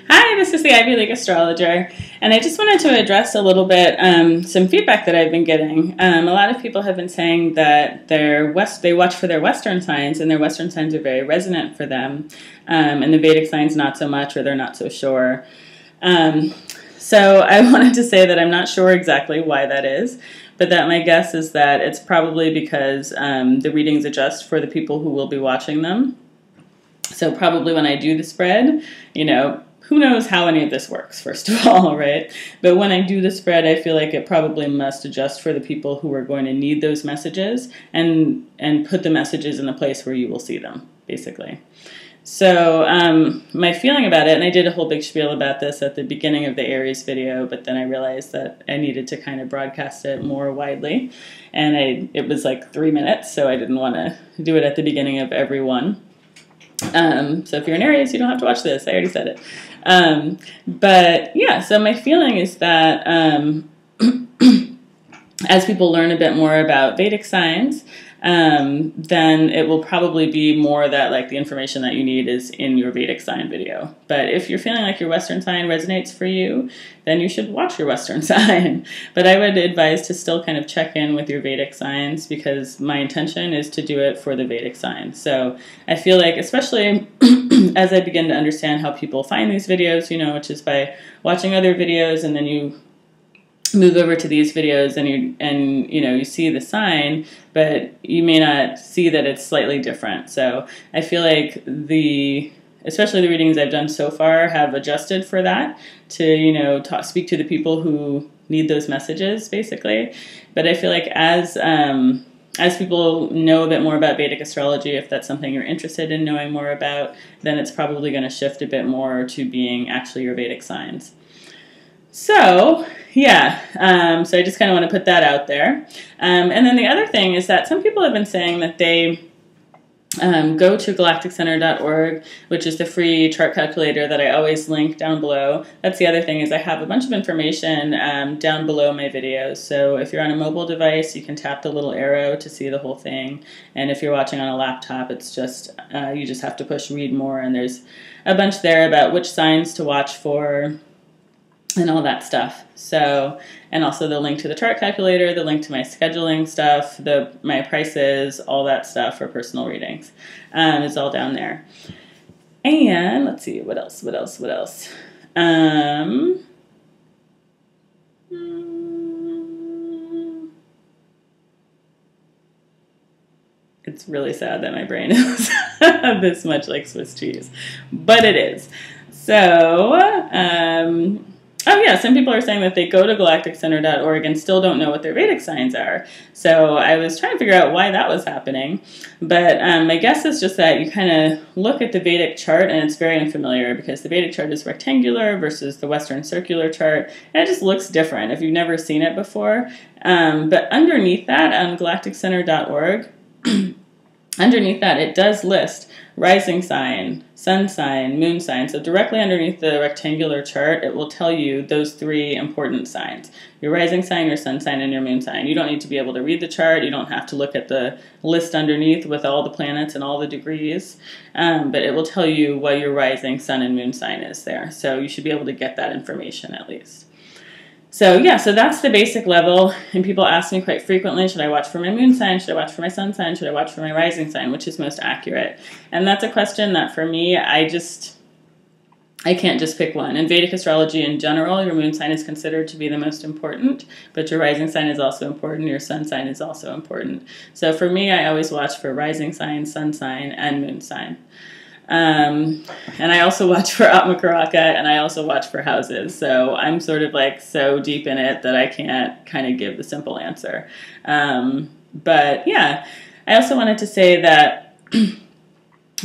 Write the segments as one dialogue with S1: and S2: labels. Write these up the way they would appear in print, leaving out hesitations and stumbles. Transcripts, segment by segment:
S1: Hi, this is the League Astrologer, and I just wanted to address a little bit some feedback that I've been getting. A lot of people have been saying that they watch for their Western signs, and their Western signs are very resonant for them, and the Vedic signs not so much, or they're not so sure. So I wanted to say that I'm not sure exactly why that is, but that my guess is that it's probably because the readings adjust for the people who will be watching them. So probably when I do the spread, who knows how any of this works, first of all, right? But when I do the spread, I feel like it probably must adjust for the people who are going to need those messages and put the messages in the place where you will see them, basically. So my feeling about it, and I did a whole big spiel about this at the beginning of the Aries video, but then I realized that I needed to kind of broadcast it more widely, and it was like 3 minutes, so I didn't want to do it at the beginning of every one. So if you're an Aries, you don't have to watch this. I already said it. But yeah, so my feeling is that as people learn a bit more about Vedic signs, then it will probably be more that like the information that you need is in your Vedic sign video. But if you're feeling like your Western sign resonates for you, then you should watch your Western sign. But I would advise to still kind of check in with your Vedic signs, because my intention is to do it for the Vedic sign. So I feel like, especially as I begin to understand how people find these videos, which is by watching other videos, and then you move over to these videos and you see the sign, but you may not see that it's slightly different. So I feel like especially the readings I've done so far have adjusted for that to speak to the people who need those messages, basically. But I feel like as people know a bit more about Vedic astrology, if that's something you're interested in knowing more about, then it's probably going to shift a bit more to being actually your Vedic signs. So, yeah, so I just kind of want to put that out there. And then the other thing is that some people have been saying that they go to galacticcenter.org, which is the free chart calculator that I always link down below. That's the other thing, is I have a bunch of information down below my videos. So if you're on a mobile device, you can tap the little arrow to see the whole thing. And if you're watching on a laptop, it's just, you just have to push read more, and there's a bunch there about which signs to watch for, and all that stuff. So, and also the link to the chart calculator, the link to my scheduling stuff, my prices, all that stuff for personal readings is all down there. And let's see, what else? It's really sad that my brain is this much like Swiss cheese, but it is. So, oh yeah, some people are saying that they go to galacticcenter.org and still don't know what their Vedic signs are. So I was trying to figure out why that was happening. But my guess is just that you kind of look at the Vedic chart and it's very unfamiliar, because the Vedic chart is rectangular versus the Western circular chart, and it just looks different if you've never seen it before. But underneath that, on galacticcenter.org, underneath that, it does list rising sign, sun sign, moon sign. So directly underneath the rectangular chart, it will tell you those 3 important signs: your rising sign, your sun sign, and your moon sign. You don't need to be able to read the chart. You don't have to look at the list underneath with all the planets and all the degrees, but it will tell you what your rising sun and moon sign is there. So you should be able to get that information at least. So yeah, so that's the basic level, and people ask me quite frequently, should I watch for my moon sign, should I watch for my sun sign, should I watch for my rising sign, which is most accurate? And that's a question that for me, I can't just pick one. In Vedic astrology in general, your moon sign is considered to be the most important, but your rising sign is also important, your sun sign is also important. So for me, I always watch for rising sign, sun sign, and moon sign. And I also watch for Atmakaraka, and I also watch for houses. So I'm sort of like so deep in it that I can't kind of give the simple answer. But yeah, I also wanted to say that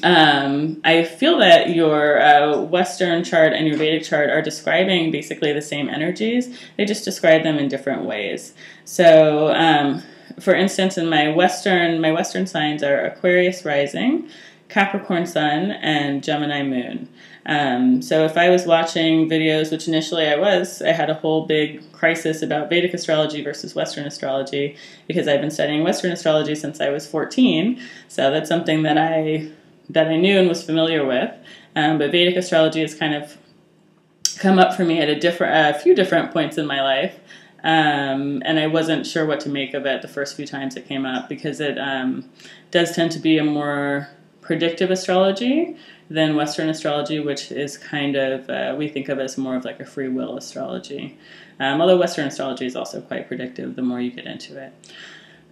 S1: I feel that your Western chart and your Vedic chart are describing basically the same energies. They just describe them in different ways. So for instance, in my Western signs are Aquarius rising, Capricorn sun, and Gemini moon. So if I was watching videos, which initially I had a whole big crisis about Vedic astrology versus Western astrology, because I've been studying Western astrology since I was 14. So that's something that I knew and was familiar with. But Vedic astrology is kind of come up for me at a few different points in my life. And I wasn't sure what to make of it the first few times it came up, because it does tend to be a more predictive astrology than Western astrology, which is kind of, we think of as more of like a free will astrology. Although Western astrology is also quite predictive the more you get into it.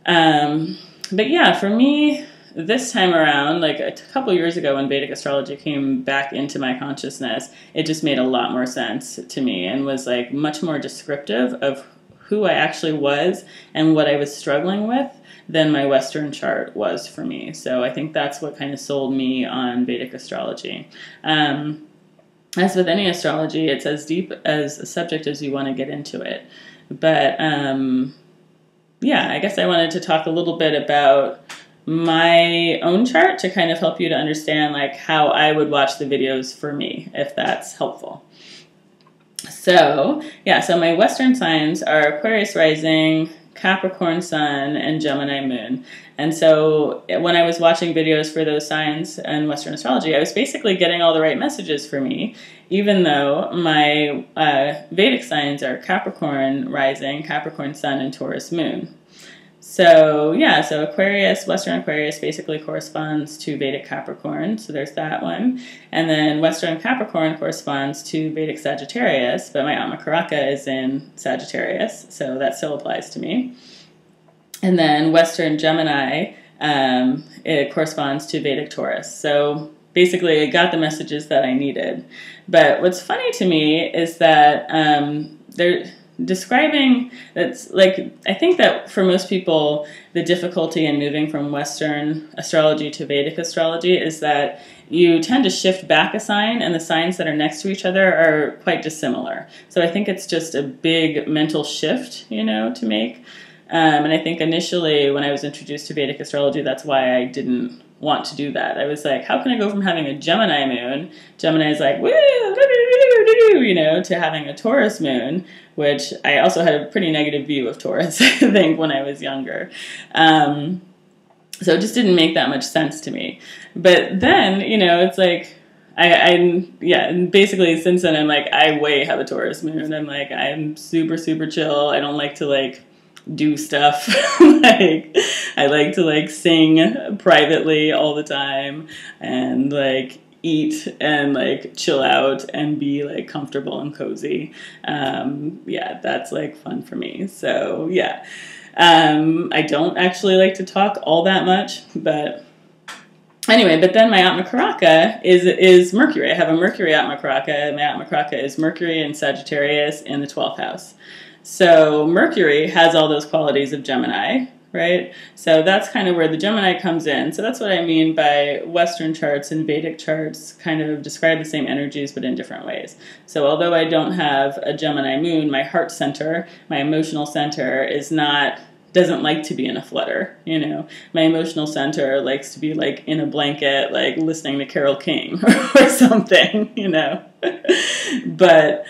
S1: But yeah, for me, this time around, like a couple years ago when Vedic astrology came back into my consciousness, it just made a lot more sense to me and was like much more descriptive of who I actually was and what I was struggling with than my Western chart was for me. So I think that's what kind of sold me on Vedic astrology. As with any astrology, it's as deep as a subject as you want to get into it. But yeah, I guess I wanted to talk a little bit about my own chart to kind of help you to understand like how I would watch the videos for me, if that's helpful. So yeah, so my Western signs are Aquarius rising, Capricorn sun, and Gemini moon. And so when I was watching videos for those signs in Western astrology, I was basically getting all the right messages for me, even though my Vedic signs are Capricorn rising, Capricorn sun, and Taurus moon. So yeah, so Aquarius, Western Aquarius basically corresponds to Vedic Capricorn, so there's that one. And then Western Capricorn corresponds to Vedic Sagittarius, but my Atma Karaka is in Sagittarius, so that still applies to me. And then Western Gemini, it corresponds to Vedic Taurus. So basically I got the messages that I needed. But what's funny to me is that they're describing, that's like, I think that for most people, the difficulty in moving from Western astrology to Vedic astrology is that you tend to shift back a sign, and the signs that are next to each other are quite dissimilar. So I think it's just a big mental shift, you know, to make. And I think initially when I was introduced to Vedic astrology, that's why I didn't want to do that. I was like, how can I go from having a Gemini moon, Gemini is like, woo, you know, to having a Taurus moon, which I also had a pretty negative view of Taurus, I think, when I was younger. So it just didn't make that much sense to me. But then, you know, it's like, yeah, and basically since then I'm like, I way have a Taurus moon. I'm like, I'm super, super chill. I don't like to like do stuff. Like, I like to like sing privately all the time and like eat and like chill out and be like comfortable and cozy. Yeah, that's like fun for me. So yeah, I don't actually like to talk all that much, but anyway, but then my Atma Karaka is Mercury. I have a Mercury Atma Karaka. My Atma Karaka is Mercury in Sagittarius in the 12th house. So Mercury has all those qualities of Gemini, right? So that's kind of where the Gemini comes in. So that's what I mean by Western charts and Vedic charts kind of describe the same energies but in different ways. So although I don't have a Gemini moon, my heart center, my emotional center doesn't like to be in a flutter, you know. My emotional center likes to be like in a blanket, like listening to Carole King or something, you know. But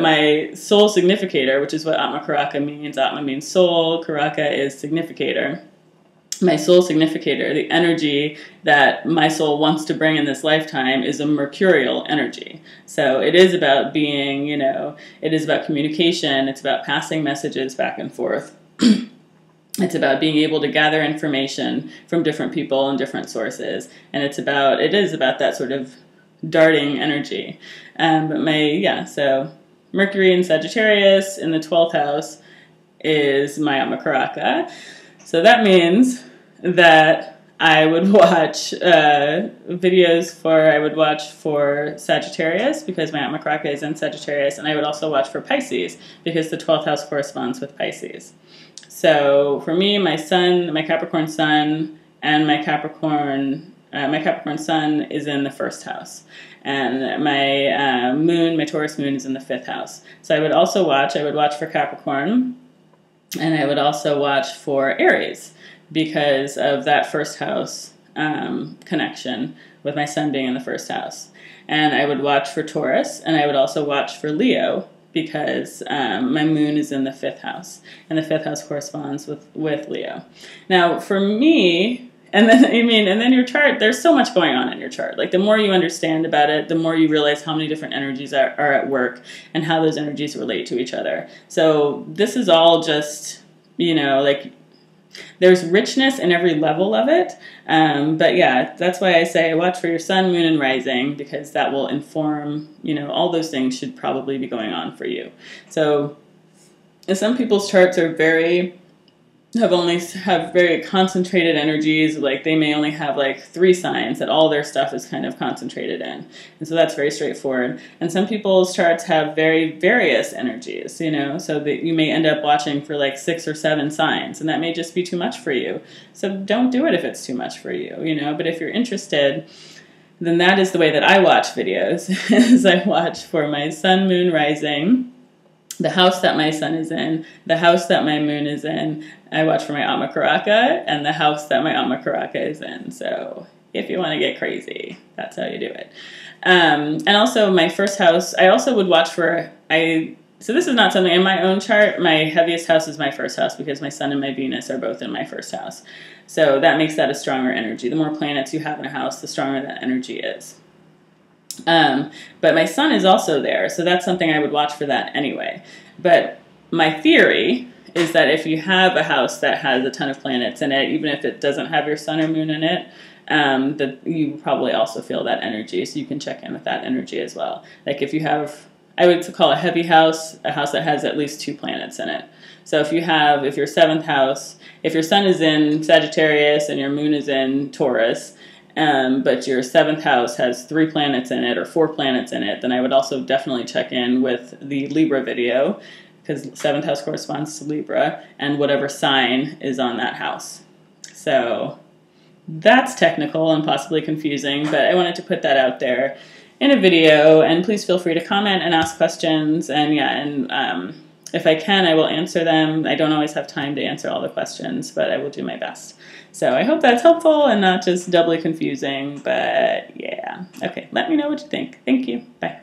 S1: my soul significator, which is what Atma Karaka means, Atma means soul, Karaka is significator. My soul significator, the energy that my soul wants to bring in this lifetime, is a mercurial energy. So it is about being, you know, it is about communication, it's about passing messages back and forth. It's about being able to gather information from different people and different sources. And it is about that sort of darting energy. So Mercury in Sagittarius in the 12th house is my Atma Karaka. So that means that I would watch videos for Sagittarius because my Atma Karaka is in Sagittarius, and I would also watch for Pisces because the 12th house corresponds with Pisces. So for me, my sun, my Capricorn sun, and my Capricorn sun is in the 1st house. And my moon, my Taurus moon, is in the 5th house. So I would watch for Capricorn, and I would also watch for Aries because of that 1st house connection with my sun being in the 1st house. And I would watch for Taurus, and I would also watch for Leo because my moon is in the 5th house, and the 5th house corresponds with Leo. Now, for me, And then, and then your chart, there's so much going on in your chart. Like the more you understand about it, the more you realize how many different energies are at work and how those energies relate to each other. So this is all just, like there's richness in every level of it. But yeah, that's why I say watch for your sun, moon, and rising, because that will inform, all those things should probably be going on for you. So some people's charts are have very concentrated energies. Like they may only have like 3 signs that all their stuff is kind of concentrated in. And so that's very straightforward. And some people's charts have very various energies, so that you may end up watching for like 6 or 7 signs, and that may just be too much for you. So don't do it if it's too much for you, but if you're interested, then that is the way that I watch videos, is I watch for my sun, moon, rising, the house that my sun is in, the house that my moon is in. I watch for my Amakaraka and the house that my Amakaraka is in. So if you want to get crazy, that's how you do it. And also my first house, I also would watch for, so this is not something in my own chart. My heaviest house is my first house because my sun and my Venus are both in my first house. So that makes that a stronger energy. The more planets you have in a house, the stronger that energy is. But my sun is also there, so that's something I would watch for that anyway. But my theory is that if you have a house that has a ton of planets in it, even if it doesn't have your sun or moon in it, that you probably also feel that energy, so you can check in with that energy as well. Like if you have, I would call a heavy house a house that has at least 2 planets in it. So if your 7th house, if your sun is in Sagittarius and your moon is in Taurus, but your 7th house has 3 planets in it or 4 planets in it, then I would also definitely check in with the Libra video, because 7th house corresponds to Libra, and whatever sign is on that house. So that's technical and possibly confusing, but I wanted to put that out there in a video, and please feel free to comment and ask questions, and if I can, I will answer them. I don't always have time to answer all the questions, but I will do my best. So I hope that's helpful and not just doubly confusing, but yeah. Okay, let me know what you think. Thank you. Bye.